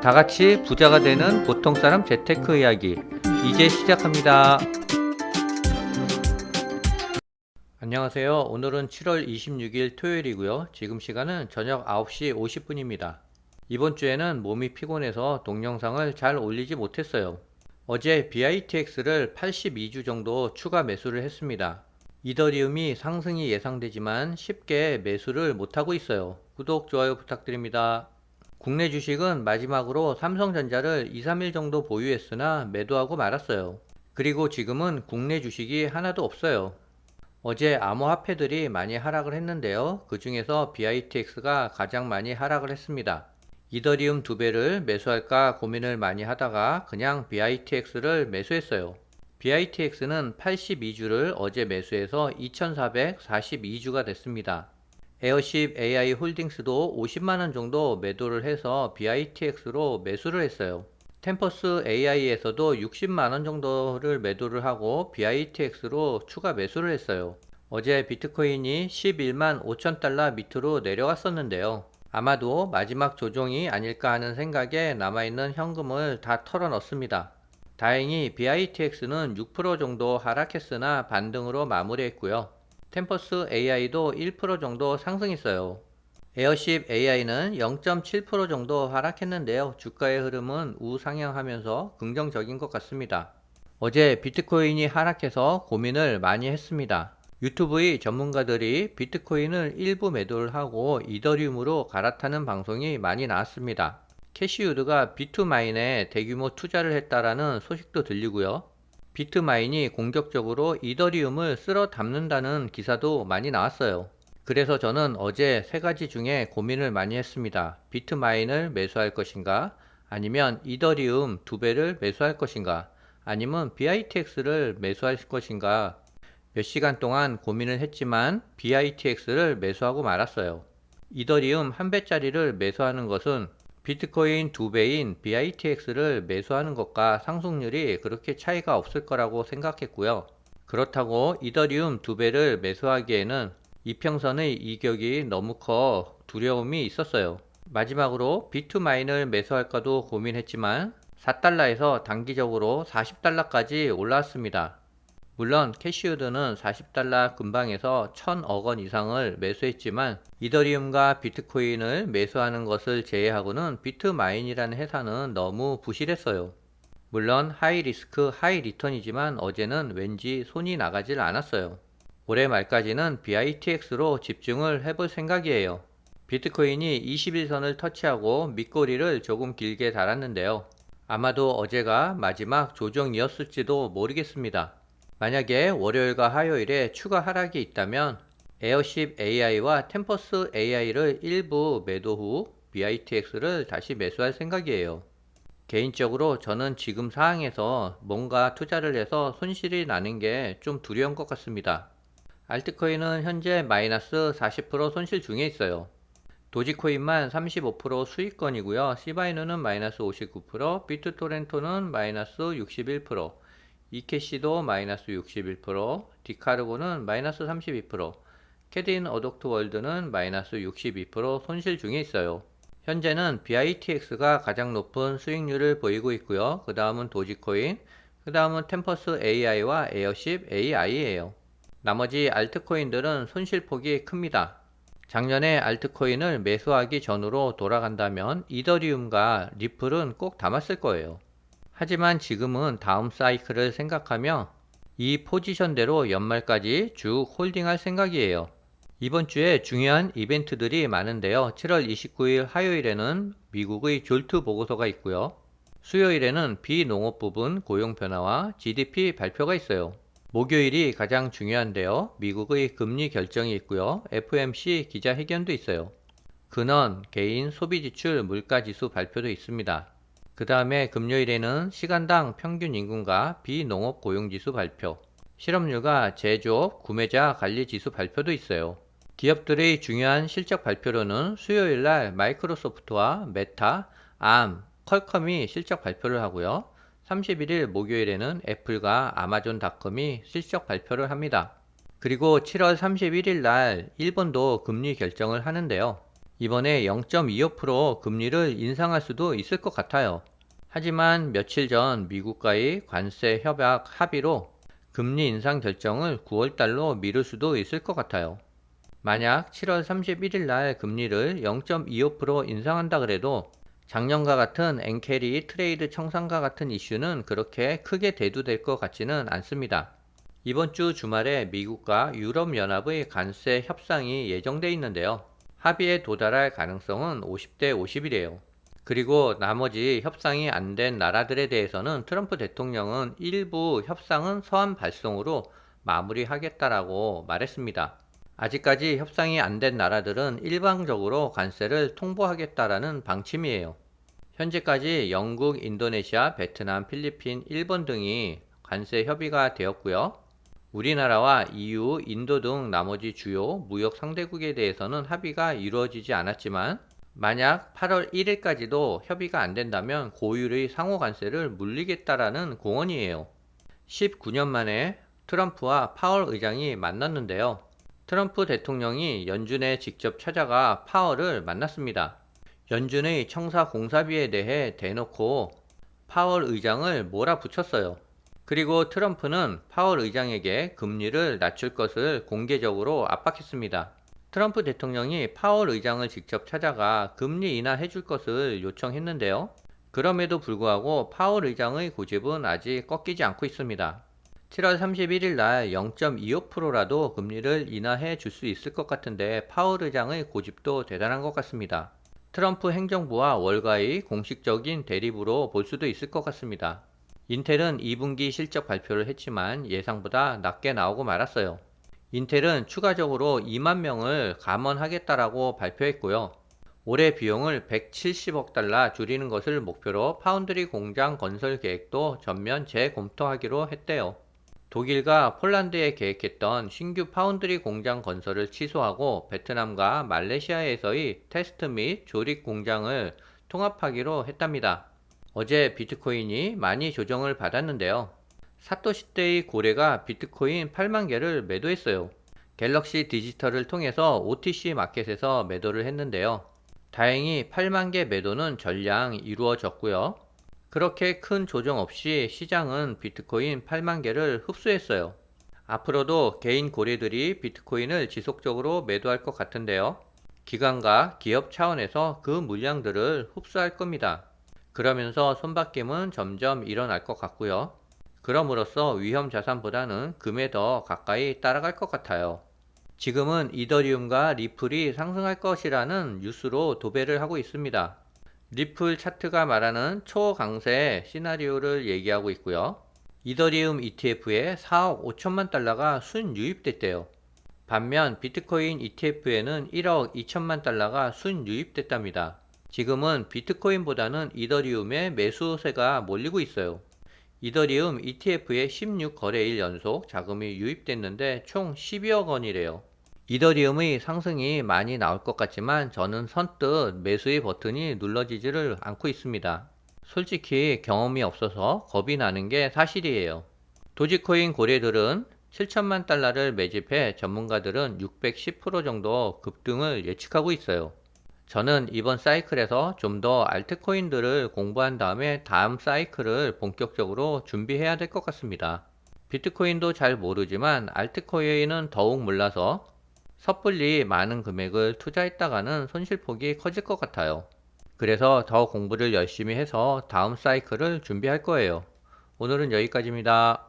다 같이 부자가 되는 보통 사람 재테크 이야기 이제 시작합니다. 안녕하세요. 오늘은 7월 26일 토요일이고요. 지금 시간은 저녁 9시 50분입니다. 이번 주에는 몸이 피곤해서 동영상을 잘 올리지 못했어요. 어제 BITX를 82주 정도 추가 매수를 했습니다. 이더리움이 상승이 예상되지만 쉽게 매수를 못하고 있어요. 구독, 좋아요 부탁드립니다. 국내 주식은 마지막으로 삼성전자를 2, 3일 정도 보유했으나 매도하고 말았어요. 그리고 지금은 국내 주식이 하나도 없어요. 어제 암호화폐들이 많이 하락을 했는데요. 그 중에서 BITX가 가장 많이 하락을 했습니다. 이더리움 2배를 매수할까 고민을 많이 하다가 그냥 BITX를 매수했어요. BITX는 82주를 어제 매수해서 2442주가 됐습니다. 에어쉽 AI 홀딩스도 50만원 정도 매도를 해서 BITX로 매수를 했어요. 템퍼스 AI에서도 60만원 정도를 매도를 하고 BITX로 추가 매수를 했어요. 어제 비트코인이 11만 5천 달러 밑으로 내려왔었는데요. 아마도 마지막 조정이 아닐까 하는 생각에 남아있는 현금을 다 털어넣습니다. 다행히 BITX는 6% 정도 하락했으나 반등으로 마무리했고요. 템퍼스 AI도 1% 정도 상승했어요. 에어쉽 AI는 0.7% 정도 하락했는데요. 주가의 흐름은 우상향하면서 긍정적인 것 같습니다. 어제 비트코인이 하락해서 고민을 많이 했습니다. 유튜브의 전문가들이 비트코인을 일부 매도를 하고 이더리움으로 갈아타는 방송이 많이 나왔습니다. 캐시우드가 비트마인에 대규모 투자를 했다라는 소식도 들리고요. 비트마인이 공격적으로 이더리움을 쓸어 담는다는 기사도 많이 나왔어요. 그래서 저는 어제 세 가지 중에 고민을 많이 했습니다. 비트마인을 매수할 것인가? 아니면 이더리움 2배를 매수할 것인가? 아니면 BITX를 매수할 것인가? 몇 시간 동안 고민을 했지만 BITX를 매수하고 말았어요. 이더리움 1배짜리를 매수하는 것은 비트코인 2배인 BITX를 매수하는 것과 상승률이 그렇게 차이가 없을 거라고 생각했고요. 그렇다고 이더리움 2배를 매수하기에는 이평선의 이격이 너무 커 두려움이 있었어요. 마지막으로 비트마인을 매수할까도 고민했지만 4달러에서 단기적으로 40달러까지 올라왔습니다. 물론 캐시우드는 40달러 근방에서 1000억 원 이상을 매수했지만 이더리움과 비트코인을 매수하는 것을 제외하고는 비트마인이라는 회사는 너무 부실했어요. 물론 하이 리스크 하이 리턴이지만 어제는 왠지 손이 나가질 않았어요. 올해 말까지는 BITX로 집중을 해볼 생각이에요. 비트코인이 21선을 터치하고 밑꼬리를 조금 길게 달았는데요. 아마도 어제가 마지막 조정이었을지도 모르겠습니다. 만약에 월요일과 화요일에 추가 하락이 있다면 에어쉽 AI와 템퍼스 AI를 일부 매도 후 BITX를 다시 매수할 생각이에요. 개인적으로 저는 지금 상황에서 뭔가 투자를 해서 손실이 나는 게 좀 두려운 것 같습니다. 알트코인은 현재 마이너스 40% 손실 중에 있어요. 도지코인만 35% 수익권이고요. 시바이누는 마이너스 59%, 비트토렌토는 마이너스 61%, 이캐시도 마이너스 61%, 디카르고는 마이너스 32%, 캐딘 어독트 월드는 마이너스 62% 손실 중에 있어요. 현재는 BITX가 가장 높은 수익률을 보이고 있고요. 그 다음은 도지코인, 그 다음은 템퍼스 AI와 에어쉽 AI예요. 나머지 알트코인들은 손실폭이 큽니다. 작년에 알트코인을 매수하기 전으로 돌아간다면 이더리움과 리플은 꼭 담았을 거예요. 하지만 지금은 다음 사이클을 생각하며 이 포지션대로 연말까지 쭉 홀딩할 생각이에요. 이번 주에 중요한 이벤트들이 많은데요. 7월 29일 화요일에는 미국의 졸트 보고서가 있고요. 수요일에는 비농업 부분 고용 변화와 GDP 발표가 있어요. 목요일이 가장 중요한데요. 미국의 금리 결정이 있고요. FOMC 기자회견도 있어요. 근원, 개인, 소비지출, 물가지수 발표도 있습니다. 그 다음에 금요일에는 시간당 평균 임금과 비농업 고용지수 발표, 실업률과 제조업, 구매자 관리지수 발표도 있어요. 기업들의 중요한 실적 발표로는 수요일날 마이크로소프트와 메타, 암, 퀄컴이 실적 발표를 하고요. 31일 목요일에는 애플과 아마존닷컴이 실적 발표를 합니다. 그리고 7월 31일 날 일본도 금리 결정을 하는데요. 이번에 0.25% 금리를 인상할 수도 있을 것 같아요. 하지만 며칠 전 미국과의 관세 협약 합의로 금리 인상 결정을 9월달로 미룰 수도 있을 것 같아요. 만약 7월 31일 날 금리를 0.25% 인상한다 그래도 작년과 같은 엔캐리 트레이드 청산과 같은 이슈는 그렇게 크게 대두될 것 같지는 않습니다. 이번 주 주말에 미국과 유럽연합의 관세 협상이 예정돼 있는데요. 합의에 도달할 가능성은 50대 50이래요. 그리고 나머지 협상이 안 된 나라들에 대해서는 트럼프 대통령은 일부 협상은 서한 발송으로 마무리하겠다라고 말했습니다. 아직까지 협상이 안 된 나라들은 일방적으로 관세를 통보하겠다라는 방침이에요. 현재까지 영국, 인도네시아, 베트남, 필리핀, 일본 등이 관세 협의가 되었고요. 우리나라와 EU, 인도 등 나머지 주요 무역 상대국에 대해서는 합의가 이루어지지 않았지만 만약 8월 1일까지도 협의가 안 된다면 고율의 상호 관세를 물리겠다라는 공언이에요. 19년 만에 트럼프와 파월 의장이 만났는데요. 트럼프 대통령이 연준에 직접 찾아가 파월을 만났습니다. 연준의 청사 공사비에 대해 대놓고 파월 의장을 몰아붙였어요. 그리고 트럼프는 파월 의장에게 금리를 낮출 것을 공개적으로 압박했습니다. 트럼프 대통령이 파월 의장을 직접 찾아가 금리 인하해 줄 것을 요청했는데요. 그럼에도 불구하고 파월 의장의 고집은 아직 꺾이지 않고 있습니다. 7월 31일 날 0.25%라도 금리를 인하해 줄 수 있을 것 같은데 파월 의장의 고집도 대단한 것 같습니다. 트럼프 행정부와 월가의 공식적인 대립으로 볼 수도 있을 것 같습니다. 인텔은 2분기 실적 발표를 했지만 예상보다 낮게 나오고 말았어요. 인텔은 추가적으로 2만 명을 감원하겠다라고 발표했고요. 올해 비용을 170억 달러 줄이는 것을 목표로 파운드리 공장 건설 계획도 전면 재검토하기로 했대요. 독일과 폴란드에 계획했던 신규 파운드리 공장 건설을 취소하고 베트남과 말레이시아에서의 테스트 및 조립 공장을 통합하기로 했답니다. 어제 비트코인이 많이 조정을 받았는데요. 사토시 때의 고래가 비트코인 8만 개를 매도했어요. 갤럭시 디지털을 통해서 OTC 마켓에서 매도를 했는데요. 다행히 8만 개 매도는 전량 이루어졌고요. 그렇게 큰 조정 없이 시장은 비트코인 8만 개를 흡수했어요. 앞으로도 개인 고래들이 비트코인을 지속적으로 매도할 것 같은데요. 기관과 기업 차원에서 그 물량들을 흡수할 겁니다. 그러면서 손바뀜은 점점 일어날 것 같고요. 그럼으로써 위험 자산보다는 금에 더 가까이 따라갈 것 같아요. 지금은 이더리움과 리플이 상승할 것이라는 뉴스로 도배를 하고 있습니다. 리플 차트가 말하는 초강세 시나리오를 얘기하고 있고요. 이더리움 ETF에 4억 5천만 달러가 순유입됐대요. 반면 비트코인 ETF에는 1억 2천만 달러가 순유입됐답니다. 지금은 비트코인보다는 이더리움에 매수세가 몰리고 있어요. 이더리움 ETF에 16거래일 연속 자금이 유입됐는데 총 12억 원이래요. 이더리움의 상승이 많이 나올 것 같지만 저는 선뜻 매수의 버튼이 눌러지지를 않고 있습니다. 솔직히 경험이 없어서 겁이 나는 게 사실이에요. 도지코인 고래들은 7천만 달러를 매집해 전문가들은 610% 정도 급등을 예측하고 있어요. 저는 이번 사이클에서 좀 더 알트코인들을 공부한 다음에 다음 사이클을 본격적으로 준비해야 될 것 같습니다. 비트코인도 잘 모르지만 알트코인은 더욱 몰라서 섣불리 많은 금액을 투자했다가는 손실폭이 커질 것 같아요. 그래서 더 공부를 열심히 해서 다음 사이클을 준비할 거예요. 오늘은 여기까지입니다.